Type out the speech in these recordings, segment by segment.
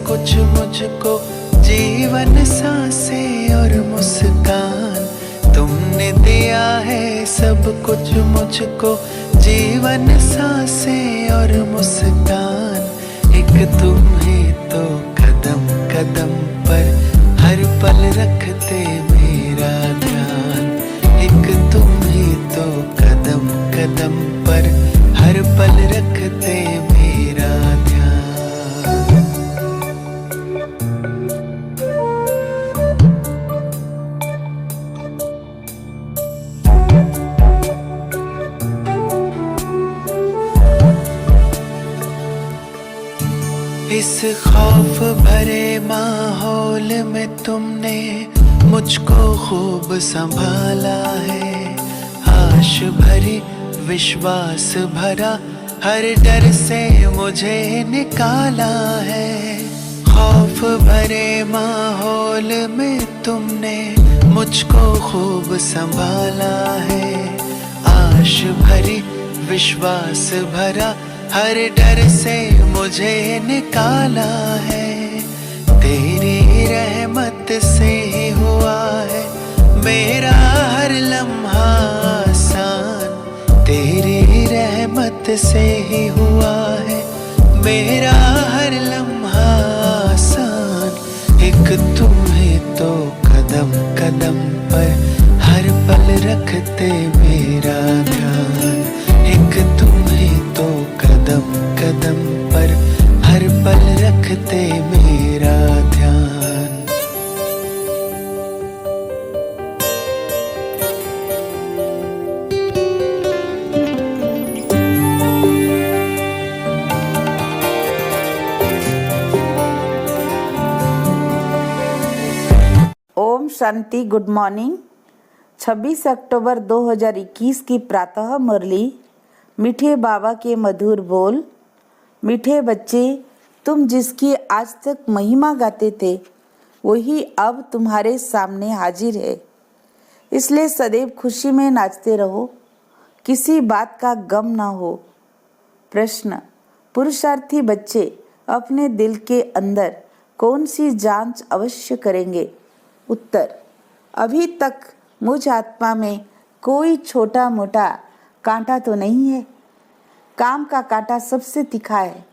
कुछ मुझको, जीवन सांसें और मुस्कान तुमने दिया है। सब कुछ मुझको, जीवन सांसें और मुस्कान। एक तुम ही तो कदम कदम पर हर पल रखते मेरा ध्यान। एक तुम ही तो कदम कदम पर हर पल रखते मेरा ध्यान। इस खौफ भरे माहौल में तुमने मुझको खूब संभाला है। आश भरी विश्वास भरा हर डर से मुझे निकाला है। खौफ भरे माहौल में तुमने मुझको खूब संभाला है। आश भरी विश्वास भरा हर डर से मुझे निकाला है। तेरी रहमत से ही हुआ है मेरा हर लम्हा आसान। तेरी रहमत से ही हुआ है मेरा हर लम्हा आसान। एक तुम ही तो कदम कदम पर हर पल रखते मेरा ध्यान। एक तुम ही तो कदम कदम पर हर पल रखते मेरा ध्यान। ओम शांति। Good morning. 26 अक्टूबर 2021 की प्रातः मुरली। मीठे बाबा के मधुर बोल। मीठे बच्चे, तुम जिसकी आज तक महिमा गाते थे वही अब तुम्हारे सामने हाजिर है। इसलिए सदैव खुशी में नाचते रहो, किसी बात का गम ना हो। प्रश्न, पुरुषार्थी बच्चे अपने दिल के अंदर कौन सी जांच अवश्य करेंगे? उत्तर, अभी तक मुझ आत्मा में कोई छोटा मोटा कांटा तो नहीं है। काम का कांटा सबसे तीखा है।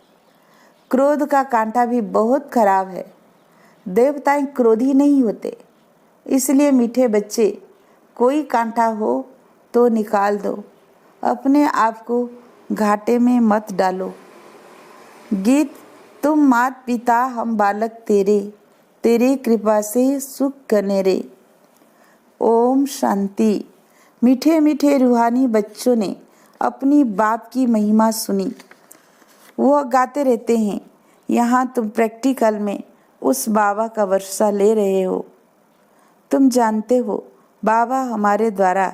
क्रोध का कांटा भी बहुत खराब है। देवताएं क्रोधी नहीं होते। इसलिए मीठे बच्चे, कोई कांटा हो तो निकाल दो, अपने आप को घाटे में मत डालो। गीत, तुम मात पिता हम बालक तेरे, तेरी कृपा से सुख गनेरे। ओम शांति। मीठे मीठे रूहानी बच्चों ने अपनी बाप की महिमा सुनी। वह गाते रहते हैं। यहाँ तुम प्रैक्टिकल में उस बाबा का वर्षा ले रहे हो। तुम जानते हो बाबा हमारे द्वारा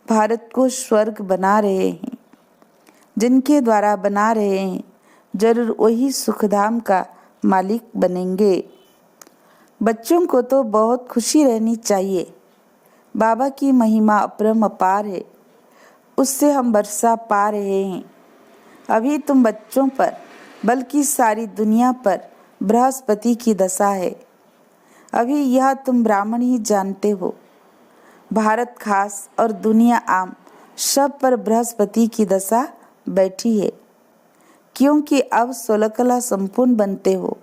भारत को स्वर्ग बना रहे हैं। जिनके द्वारा बना रहे हैं जरूर वही सुखधाम का मालिक बनेंगे। बच्चों को तो बहुत खुशी रहनी चाहिए। बाबा की महिमा अपरंपार है, उससे हम वर्षा पा रहे हैं। अभी तुम बच्चों पर बल्कि सारी दुनिया पर बृहस्पति की दशा है। अभी यह तुम ब्राह्मण ही जानते हो। भारत खास और दुनिया आम सब पर बृहस्पति की दशा बैठी है, क्योंकि अब 16 कला संपूर्ण बनते हो।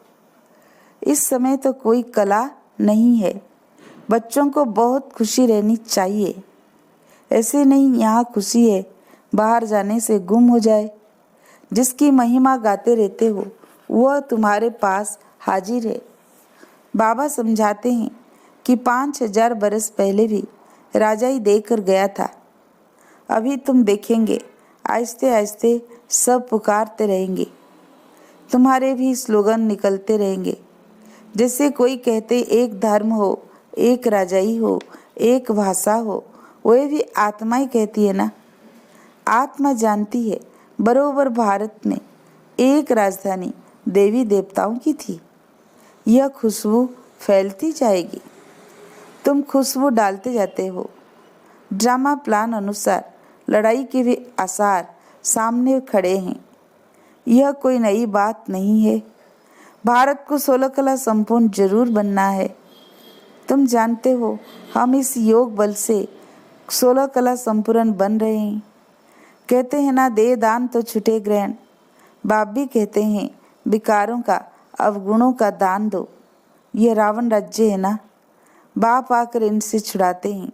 इस समय तो कोई कला नहीं है। बच्चों को बहुत खुशी रहनी चाहिए। ऐसे नहीं यहाँ खुशी है बाहर जाने से गुम हो जाए। जिसकी महिमा गाते रहते हो वह तुम्हारे पास हाजिर है। बाबा समझाते हैं कि 5000 बरस पहले भी राजा ही देकर गया था। अभी तुम देखेंगे आहिस्ते आहिस्ते सब पुकारते रहेंगे। तुम्हारे भी स्लोगन निकलते रहेंगे। जैसे कोई कहते एक धर्म हो, एक राजाई हो, एक भाषा हो, वह भी आत्मा ही कहती है ना। आत्मा जानती है बरोबर भारत में एक राजधानी देवी देवताओं की थी। यह खुशबू फैलती जाएगी। तुम खुशबू डालते जाते हो। ड्रामा प्लान अनुसार लड़ाई के भी आसार सामने खड़े हैं। यह कोई नई बात नहीं है। भारत को 16 कला संपूर्ण जरूर बनना है। तुम जानते हो हम इस योग बल से 16 कला संपूर्ण बन रहे हैं। कहते हैं ना, दे दान तो छुटे ग्रहण। बाप भी कहते हैं विकारों का अवगुणों का दान दो। यह रावण राज्य है ना, बाप आकर इनसे छुड़ाते हैं।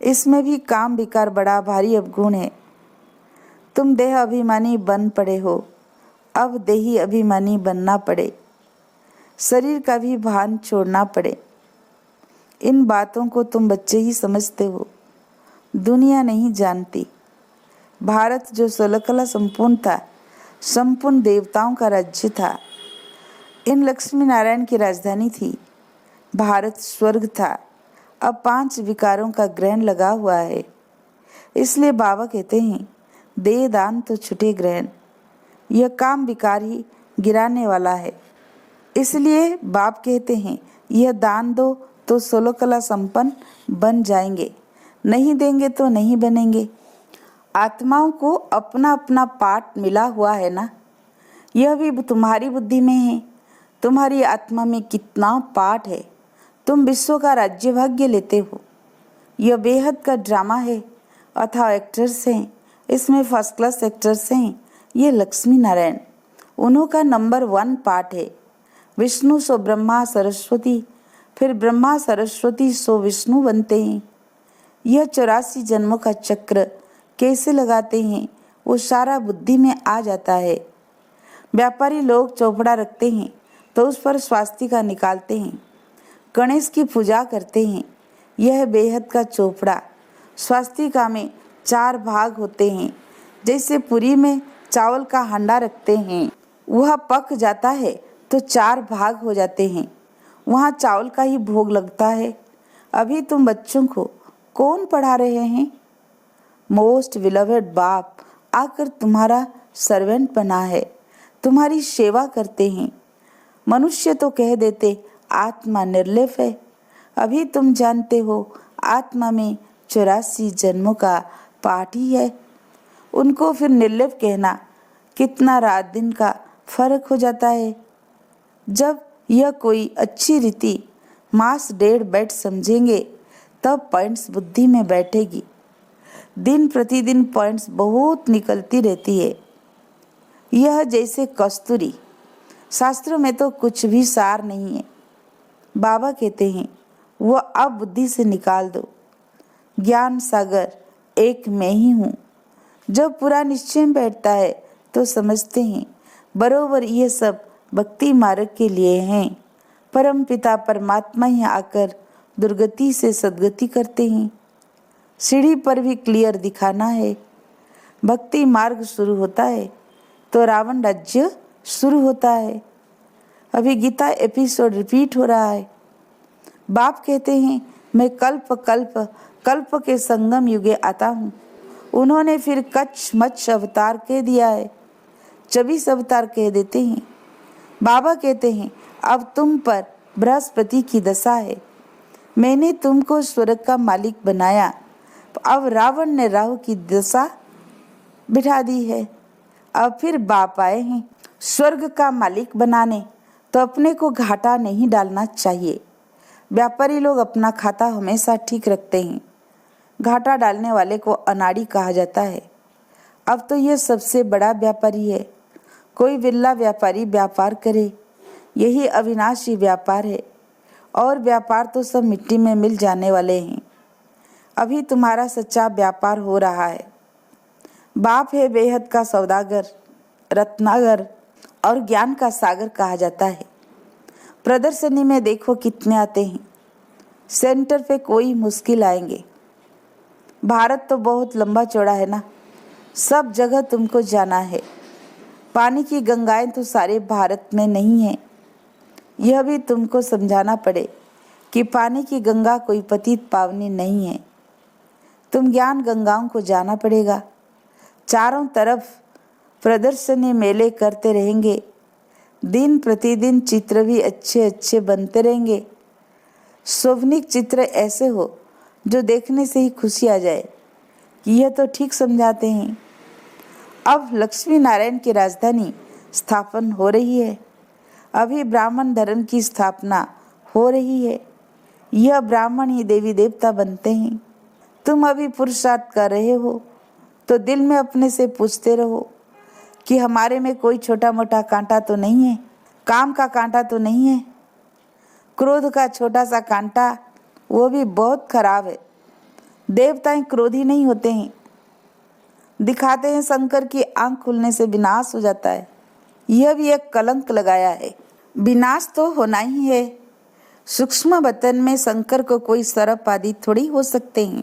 इसमें भी काम विकार बड़ा भारी अवगुण है। तुम देह अभिमानी बन पड़े हो, अब देही अभिमानी बनना पड़े, शरीर का भी भान छोड़ना पड़े। इन बातों को तुम बच्चे ही समझते हो, दुनिया नहीं जानती। भारत जो 16 कला संपूर्ण था, संपूर्ण देवताओं का राज्य था, इन लक्ष्मी नारायण की राजधानी थी। भारत स्वर्ग था, अब 5 विकारों का ग्रहण लगा हुआ है। इसलिए बाबा कहते हैं दे दान तो छुटे ग्रहण। यह काम विकार ही गिराने वाला है। इसलिए बाप कहते हैं यह दान दो तो 16 कला संपन्न बन जाएंगे, नहीं देंगे तो नहीं बनेंगे। आत्माओं को अपना अपना पाठ मिला हुआ है ना, यह भी तुम्हारी बुद्धि में है। तुम्हारी आत्मा में कितना पाठ है। तुम विश्व का राज्य भाग्य लेते हो। यह बेहद का ड्रामा है, अथाह एक्टर्स हैं, इसमें फर्स्ट क्लास एक्टर्स हैं। ये लक्ष्मी नारायण, उन्हों का नंबर 1 पाठ है। विष्णु सो ब्रह्मा सरस्वती, फिर ब्रह्मा सरस्वती सो विष्णु बनते हैं। यह 84 जन्मों का चक्र कैसे लगाते हैं वो सारा बुद्धि में आ जाता है। व्यापारी लोग चौपड़ा रखते हैं तो उस पर स्वास्तिका निकालते हैं, गणेश की पूजा करते हैं। यह बेहद का चौपड़ा। स्वास्तिका में 4 भाग होते हैं। जैसे पुरी में चावल का हांडा रखते हैं, वह पक जाता है तो 4 भाग हो जाते हैं, वहाँ चावल का ही भोग लगता है। अभी तुम बच्चों को कौन पढ़ा रहे हैं? मोस्ट बिलवेड बाप आकर तुम्हारा सर्वेंट बना है, तुम्हारी सेवा करते हैं। मनुष्य तो कह देते आत्मा निर्लेप है। अभी तुम जानते हो आत्मा में 84 जन्मों का पाठ ही है। उनको फिर निर्लेप कहना कितना रात दिन का फर्क हो जाता है। जब यह कोई अच्छी रीति मास 1.5 बैठ समझेंगे तब पॉइंट्स बुद्धि में बैठेगी। दिन प्रतिदिन पॉइंट्स बहुत निकलती रहती है। यह जैसे कस्तूरी, शास्त्रों में तो कुछ भी सार नहीं है। बाबा कहते हैं वह अब बुद्धि से निकाल दो। ज्ञान सागर एक मैं ही हूँ। जब पूरा निश्चय बैठता है तो समझते हैं बरोबर ये सब भक्ति मार्ग के लिए हैं। परम पिता परमात्मा ही आकर दुर्गति से सदगति करते हैं। सीढ़ी पर भी क्लियर दिखाना है। भक्ति मार्ग शुरू होता है तो रावण राज्य शुरू होता है। अभी गीता एपिसोड रिपीट हो रहा है। बाप कहते हैं मैं कल्प कल्प कल्प के संगम युगे आता हूँ। उन्होंने फिर कच्छ मच्छ अवतार कह दिया है, 24 अवतार कह देते हैं। बाबा कहते हैं अब तुम पर बृहस्पति की दशा है। मैंने तुमको स्वर्ग का मालिक बनाया, अब रावण ने राहु की दशा बिठा दी है। अब फिर बाप आए हैं स्वर्ग का मालिक बनाने, तो अपने को घाटा नहीं डालना चाहिए। व्यापारी लोग अपना खाता हमेशा ठीक रखते हैं, घाटा डालने वाले को अनाड़ी कहा जाता है। अब तो यह सबसे बड़ा व्यापारी है। कोई बिल्ला व्यापारी व्यापार करे, यही अविनाशी व्यापार है। और व्यापार तो सब मिट्टी में मिल जाने वाले हैं। अभी तुम्हारा सच्चा व्यापार हो रहा है। बाप है बेहद का सौदागर, रत्नागर और ज्ञान का सागर कहा जाता है। प्रदर्शनी में देखो कितने आते हैं। सेंटर पे कोई मुश्किल आएंगे। भारत तो बहुत लंबा चौड़ा है ना, सब जगह तुमको जाना है। पानी की गंगाएं तो सारे भारत में नहीं है। यह भी तुमको समझाना पड़े कि पानी की गंगा कोई पतित पावनी नहीं है। तुम ज्ञान गंगाओं को जाना पड़ेगा। चारों तरफ प्रदर्शनी मेले करते रहेंगे। दिन प्रतिदिन चित्र भी अच्छे अच्छे बनते रहेंगे। शोभनिक चित्र ऐसे हो जो देखने से ही खुशी आ जाए कि यह तो ठीक समझाते हैं। अब लक्ष्मी नारायण की राजधानी स्थापन हो रही है। अभी ब्राह्मण धर्म की स्थापना हो रही है। यह ब्राह्मण ही देवी देवता बनते हैं। तुम अभी पुरुषार्थ कर रहे हो तो दिल में अपने से पूछते रहो कि हमारे में कोई छोटा मोटा कांटा तो नहीं है, काम का कांटा तो नहीं है। क्रोध का छोटा सा कांटा वो भी बहुत खराब है। देवताएं क्रोधी नहीं होते हैं। दिखाते हैं शंकर की आंख खुलने से विनाश हो जाता है। यह भी एक कलंक लगाया है। विनाश तो होना ही है। सूक्ष्म वतन में शंकर को कोई सर्प आदि थोड़ी हो सकते हैं।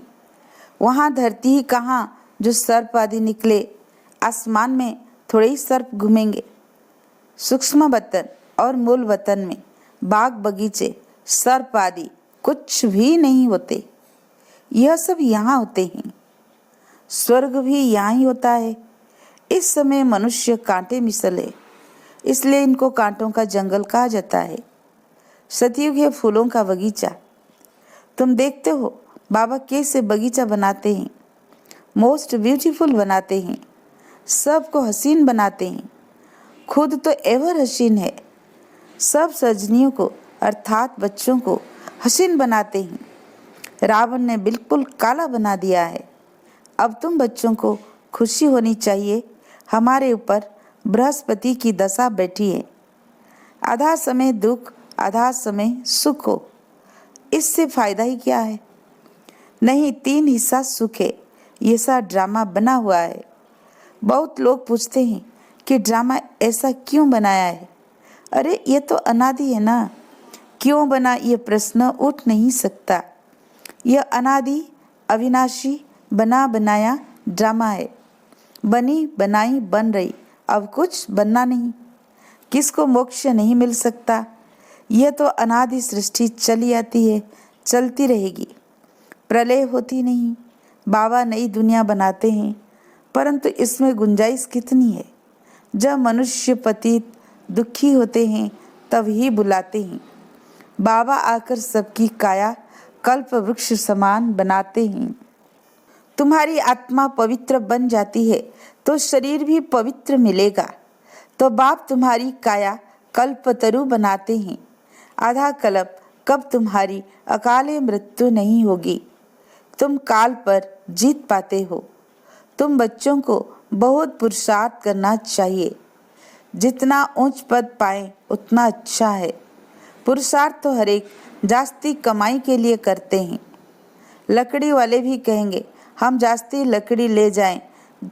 वहाँ धरती ही कहाँ जो सर्प आदि निकले। आसमान में थोड़े ही सर्प घूमेंगे। सूक्ष्म वतन और मूल वतन में बाग बगीचे सर्प आदि कुछ भी नहीं होते। यह सब यहाँ होते हैं। स्वर्ग भी यहाँ ही होता है। इस समय मनुष्य कांटे मिसल है, इसलिए इनको कांटों का जंगल कहा जाता है। सतयुग है फूलों का बगीचा। तुम देखते हो बाबा कैसे बगीचा बनाते हैं, मोस्ट ब्यूटीफुल बनाते हैं, सबको हसीन बनाते हैं। खुद तो एवर हसीन है। सब सजनियों को अर्थात बच्चों को हसीन बनाते हैं। रावण ने बिल्कुल काला बना दिया है। अब तुम बच्चों को खुशी होनी चाहिए। हमारे ऊपर बृहस्पति की दशा बैठी है। आधा समय दुख, आधा समय सुख हो। इससे फायदा ही क्या है? नहीं, 3 हिस्सा सुख है। ये सा ड्रामा बना हुआ है। बहुत लोग पूछते हैं कि ड्रामा ऐसा क्यों बनाया है। अरे ये तो अनादि है ना, क्यों बना ये प्रश्न उठ नहीं सकता। यह अनादि अविनाशी बना बनाया ड्रामा है। बनी बनाई बन रही, अब कुछ बनना नहीं। किसको मोक्ष नहीं मिल सकता। यह तो अनादि सृष्टि चली आती है, चलती रहेगी। प्रलय होती नहीं। बाबा नई दुनिया बनाते हैं, परंतु इसमें गुंजाइश कितनी है। जब मनुष्य पतित दुखी होते हैं तब ही बुलाते हैं। बाबा आकर सबकी काया कल्प वृक्ष समान बनाते हैं। तुम्हारी आत्मा पवित्र बन जाती है तो शरीर भी पवित्र मिलेगा। तो बाप तुम्हारी काया कल्पतरु बनाते हैं। आधा कल्प कब तुम्हारी अकाले मृत्यु नहीं होगी। तुम काल पर जीत पाते हो। तुम बच्चों को बहुत पुरुषार्थ करना चाहिए। जितना उच्च पद पाए उतना अच्छा है। पुरुषार्थ तो हर एक जास्ती कमाई के लिए करते हैं। लकड़ी वाले भी कहेंगे हम जास्ती लकड़ी ले जाएं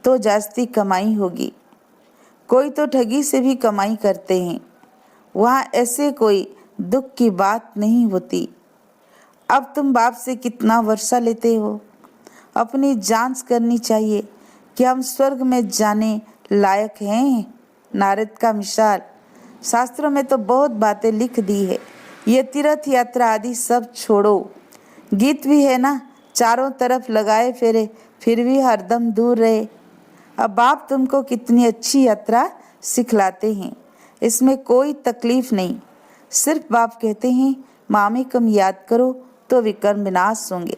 तो जास्ती कमाई होगी। कोई तो ठगी से भी कमाई करते हैं। वहाँ ऐसे कोई दुख की बात नहीं होती। अब तुम बाप से कितना वर्षा लेते हो। अपनी जांच करनी चाहिए कि हम स्वर्ग में जाने लायक हैं। नारद का मिसाल। शास्त्रों में तो बहुत बातें लिख दी है। ये तीर्थ यात्रा आदि सब छोड़ो। गीत भी है ना, चारों तरफ लगाए फेरे फिर भी हरदम दूर रहे। अब बाप तुमको कितनी अच्छी यात्रा सिखलाते हैं। इसमें कोई तकलीफ नहीं। सिर्फ बाप कहते हैं मामी कम याद करो तो विकर्म विनाश होंगे।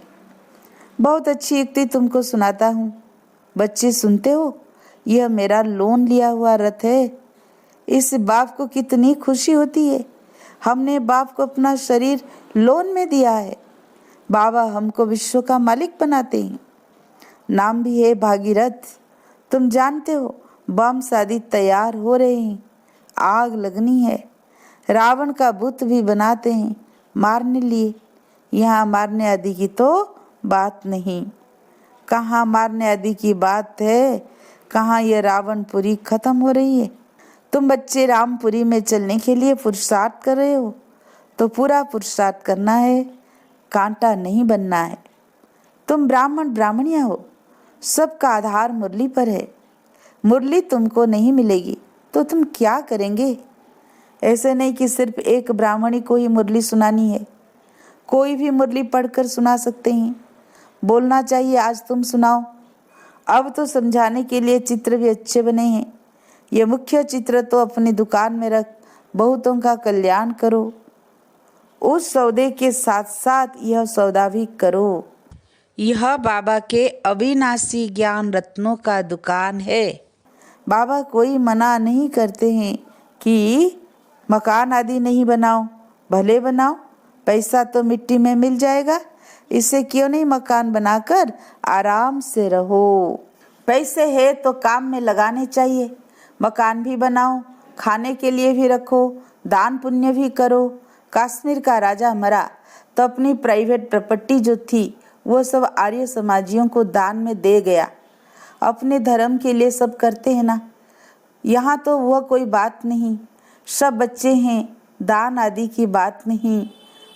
बहुत अच्छी युक्ति तुमको सुनाता हूँ। बच्चे सुनते हो। यह मेरा लोन लिया हुआ रथ है। इस बाप को कितनी खुशी होती है। हमने बाप को अपना शरीर लोन में दिया है। बाबा हमको विश्व का मालिक बनाते हैं। नाम भी है भागीरथ। तुम जानते हो बम शादी तैयार हो रहे हैं। आग लगनी है। रावण का बुत भी बनाते हैं मारने लिए। यहाँ मारने आदि की तो बात नहीं। कहाँ मारने आदि की बात है, कहाँ ये रावणपुरी खत्म हो रही है। तुम बच्चे रामपुरी में चलने के लिए पुरुषार्थ कर रहे हो तो पूरा पुरुषार्थ करना है, कांटा नहीं बनना है। तुम ब्राह्मण ब्राह्मणिया हो। सबका आधार मुरली पर है। मुरली तुमको नहीं मिलेगी तो तुम क्या करेंगे। ऐसे नहीं कि सिर्फ एक ब्राह्मणी को ही मुरली सुनानी है। कोई भी मुरली पढ़कर सुना सकते हैं। बोलना चाहिए आज तुम सुनाओ। अब तो समझाने के लिए चित्र भी अच्छे बने हैं। ये मुख्य चित्र तो अपनी दुकान में रख बहुतों का कल्याण करो। उस सौदे के साथ साथ यह सौदा भी करो। यह बाबा के अविनाशी ज्ञान रत्नों का दुकान है। बाबा कोई मना नहीं करते हैं कि मकान आदि नहीं बनाओ, भले बनाओ, पैसा तो मिट्टी में मिल जाएगा, इससे क्यों नहीं मकान बनाकर आराम से रहो। पैसे है तो काम में लगाने चाहिए। मकान भी बनाओ, खाने के लिए भी रखो, दान पुण्य भी करो। कश्मीर का राजा मरा तो अपनी प्राइवेट प्रॉपर्टी जो थी वो सब आर्य समाजियों को दान में दे गया। अपने धर्म के लिए सब करते हैं ना। यहाँ तो वह कोई बात नहीं, सब बच्चे हैं, दान आदि की बात नहीं,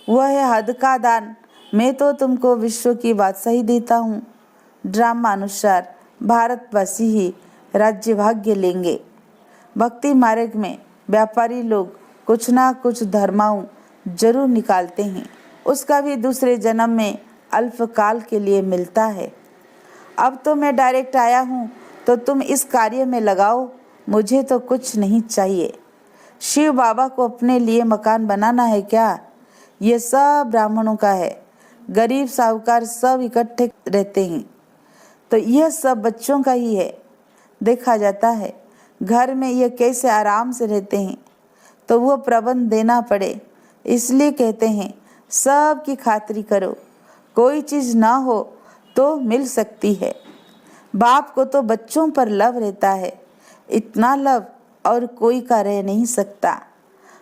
वह है हद का दान। मैं तो तुमको विश्व की बादशाही देता हूँ। ड्रामा अनुसार भारतवासी ही राज्य भाग्य लेंगे। भक्ति मार्ग में व्यापारी लोग कुछ ना कुछ धर्माऊ जरूर निकालते हैं, उसका भी दूसरे जन्म में अल्पकाल के लिए मिलता है। अब तो मैं डायरेक्ट आया हूँ तो तुम इस कार्य में लगाओ, मुझे तो कुछ नहीं चाहिए। शिव बाबा को अपने लिए मकान बनाना है क्या? ये सब ब्राह्मणों का है, गरीब साहूकार सब इकट्ठे रहते हैं तो यह सब बच्चों का ही है। देखा जाता है घर में ये कैसे आराम से रहते हैं तो वह प्रबंध देना पड़े, इसलिए कहते हैं सब की खातिरी करो। कोई चीज़ ना हो तो मिल सकती है। बाप को तो बच्चों पर लव रहता है, इतना लव और कोई का रह नहीं सकता।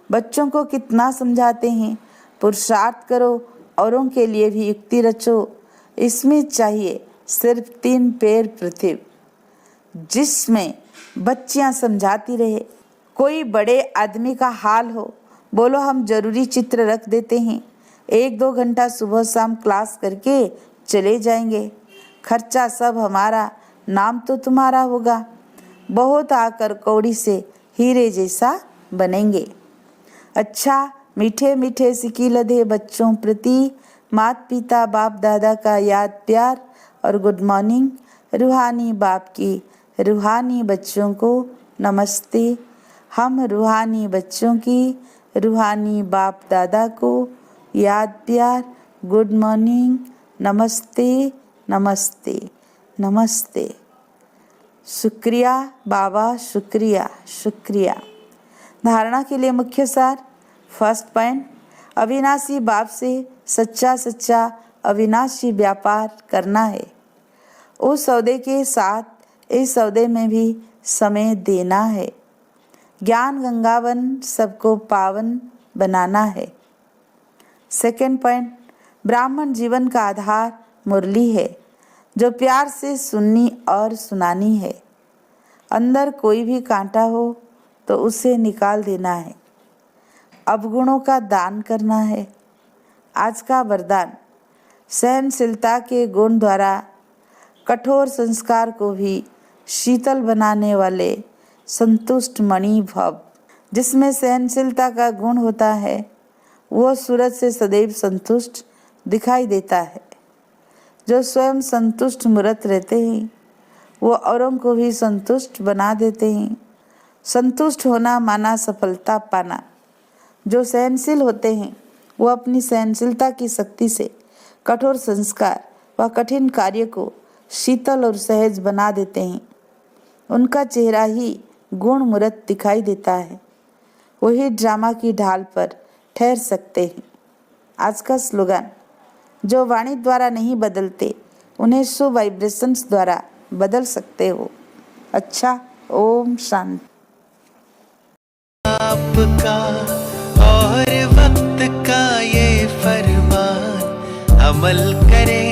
बच्चों को कितना समझाते हैं, पुरुषार्थ करो, औरों के लिए भी युक्ति रचो। इसमें चाहिए सिर्फ 3 पैर पृथ्वी, जिसमें बच्चियां समझाती रहे। कोई बड़े आदमी का हाल हो, बोलो हम जरूरी चित्र रख देते हैं, 1-2 घंटा सुबह शाम क्लास करके चले जाएंगे। खर्चा सब हमारा, नाम तो तुम्हारा होगा। बहुत आकर कौड़ी से हीरे जैसा बनेंगे। अच्छा, मीठे मीठे सिक्की लदे बच्चों प्रति माता पिता बाप दादा का याद प्यार और गुड मॉर्निंग। रूहानी बाप की रूहानी बच्चों को नमस्ते। हम रूहानी बच्चों की रूहानी बाप दादा को याद प्यार, गुड मॉर्निंग, नमस्ते नमस्ते नमस्ते। शुक्रिया बाबा, शुक्रिया शुक्रिया। धारणा के लिए मुख्य सार। फर्स्ट पॉइंट, अविनाशी बाप से सच्चा सच्चा अविनाशी व्यापार करना है। उस सौदे के साथ इस सौदे में भी समय देना है। ज्ञान गंगावन सबको पावन बनाना है। सेकेंड पॉइंट, ब्राह्मण जीवन का आधार मुरली है, जो प्यार से सुननी और सुनानी है। अंदर कोई भी कांटा हो तो उसे निकाल देना है। अवगुणों का दान करना है। आज का वरदान, सहनशीलता के गुण द्वारा कठोर संस्कार को भी शीतल बनाने वाले संतुष्ट मणि भव। जिसमें सहनशीलता का गुण होता है वो सूरज से सदैव संतुष्ट दिखाई देता है। जो स्वयं संतुष्ट मूर्त रहते हैं वो औरों को भी संतुष्ट बना देते हैं। संतुष्ट होना माना सफलता पाना। जो सहनशील होते हैं वो अपनी सहनशीलता की शक्ति से कठोर संस्कार व कठिन कार्य को शीतल और सहज बना देते हैं। उनका चेहरा ही गुण मूर्त दिखाई देता है। वही ड्रामा की ढाल पर ठहर सकते हैं। आज का स्लोगन, जो वाणी द्वारा नहीं बदलते उन्हें शुभ वाइब्रेशंस द्वारा बदल सकते हो। अच्छा, ओम शांति। आपका और वक्त का ये फरमान अमल करें